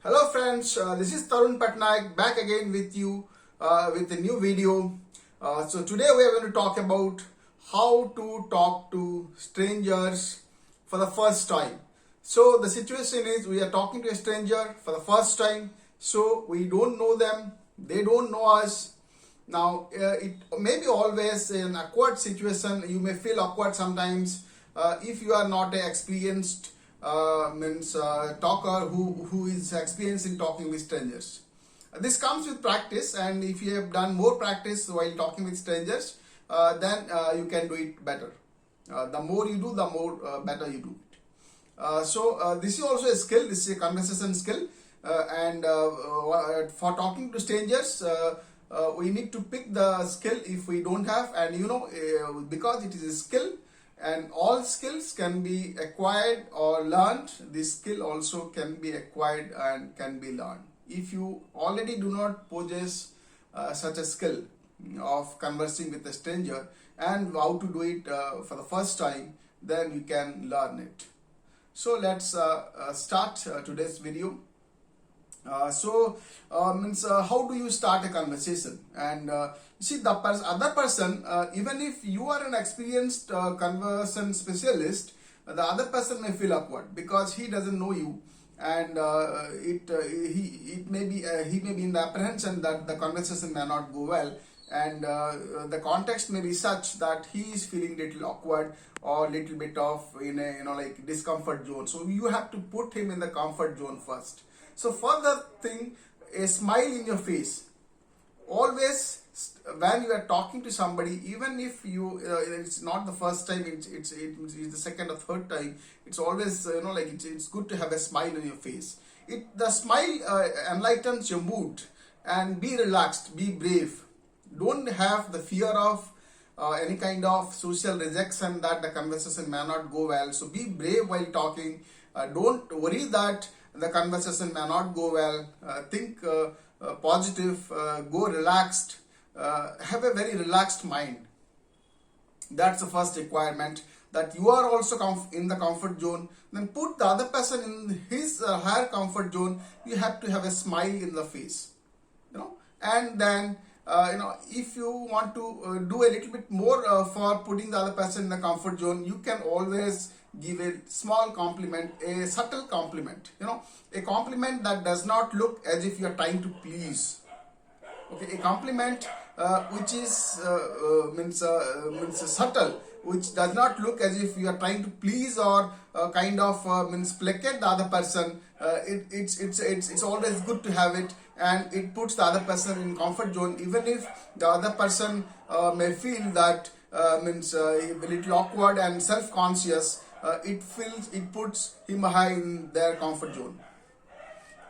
Hello friends, this is Tarun Patnaik back again with you with a new video. So today we are going to talk about how to talk to strangers for the first time. So the situation is we are talking to a stranger for the first time. So we don't know them, they don't know us. Now it may be always an awkward situation. You may feel awkward sometimes if you are not an experienced talker who is experienced in talking with strangers. This comes with practice, and if you have done more practice while talking with strangers, then you can do it better. The more you do, the more better you do it. This is also a skill. This is a conversation skill, and for talking to strangers, we need to pick the skill if we don't have, and because it is a skill. And all skills can be acquired or learned. This skill also can be acquired and can be learned. If you already do not possess such a skill of conversing with a stranger and how to do it for the first time, then you can learn it. So let's start today's video. How do you start a conversation? And you see, the other person, even if you are an experienced conversation specialist, the other person may feel awkward because he doesn't know you, and he may be in the apprehension that the conversation may not go well, and the context may be such that he is feeling little awkward or little bit of in a like discomfort zone. So you have to put him in the comfort zone first. So for the thing, a smile in your face. Always when you are talking to somebody, even if you it's not the first time, it's the second or third time, it's always it's good to have a smile on your face. The smile enlightens your mood, and be relaxed, be brave. Don't have the fear of any kind of social rejection that the conversation may not go well. So be brave while talking. Don't worry that the conversation may not go well. Think positive, go relaxed, have a very relaxed mind. That's the first requirement, that you are also in the comfort zone. Then put the other person in his her comfort zone. You have to have a smile in the face, and then if you want to do a little bit more for putting the other person in the comfort zone, you can always give a small compliment, a subtle compliment, a compliment that does not look as if you are trying to please. Okay, a compliment which is means subtle, which does not look as if you are trying to please or kind of placate the other person. It's always good to have it, and it puts the other person in comfort zone, even if the other person may feel that a little awkward and self-conscious. It puts him high in their comfort zone.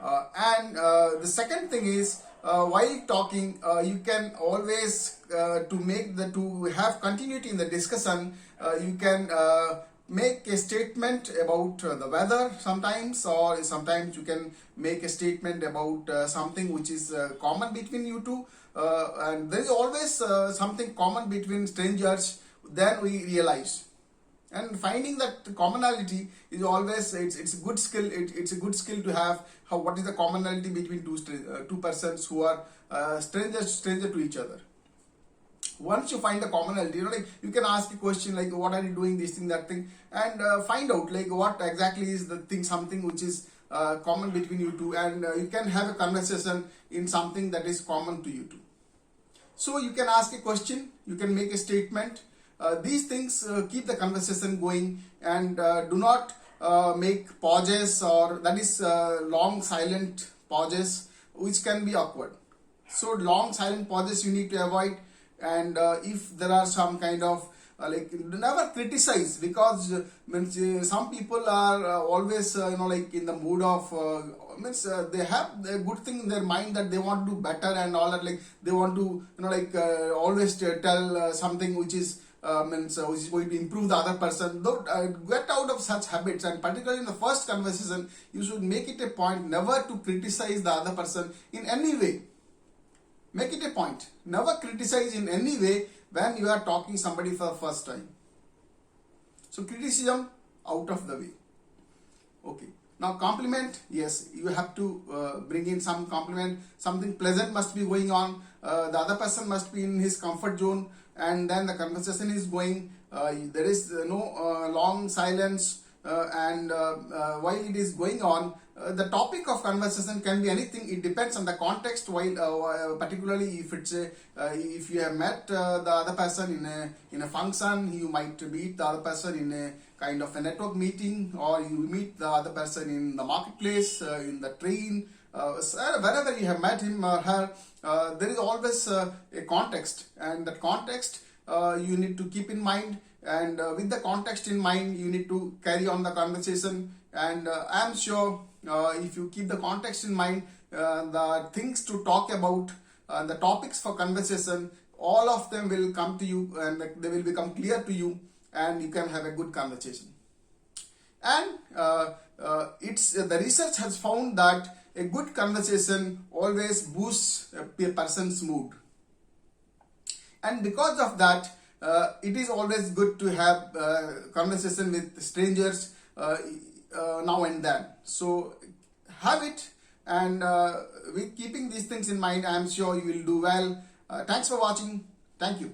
And the second thing is, while talking, you can always to have continuity in the discussion. You can make a statement about the weather sometimes, or sometimes you can make a statement about something which is common between you two. And there is always something common between strangers. Then we realize. And finding that commonality is always it's a good skill. It's a good skill to have. What is the commonality between two persons who are stranger to each other? Once you find the commonality, you can ask a question like, "What are you doing? This thing, that thing," and find out like what exactly is the thing, something which is common between you two, and you can have a conversation in something that is common to you two. So you can ask a question, you can make a statement. These things keep the conversation going, and do not make pauses, or that is long silent pauses, which can be awkward. So long silent pauses you need to avoid, and if there are some kind of never criticize, because some people are always in the mood of they have a good thing in their mind that they want to do better and all that, they want to always tell something which is which is going to improve the other person. Don't get out of such habits, and particularly in the first conversation, you should make it a point never to criticize the other person in any way. Make it a point, never criticize in any way when you are talking somebody for the first time. So criticism out of the way. Okay. Now compliment, yes, you have to bring in some compliment, something pleasant must be going on, the other person must be in his comfort zone, and then the conversation is going, there is no long silence, and while it is going on, the topic of conversation can be anything. It depends on the context. While particularly if it's if you have met the other person in a function, you might meet the other person in a kind of a network meeting, or you meet the other person in the marketplace, in the train, wherever you have met him or her. There is always a context, and that context you need to keep in mind. And with the context in mind, you need to carry on the conversation. And I am sure if you keep the context in mind, the things to talk about, the topics for conversation, all of them will come to you, and they will become clear to you, and you can have a good conversation. And the research has found that a good conversation always boosts a person's mood. And because of that, it is always good to have conversation with strangers now and then. So have it, and with keeping these things in mind, I am sure you will do well. Thanks for watching. Thank you.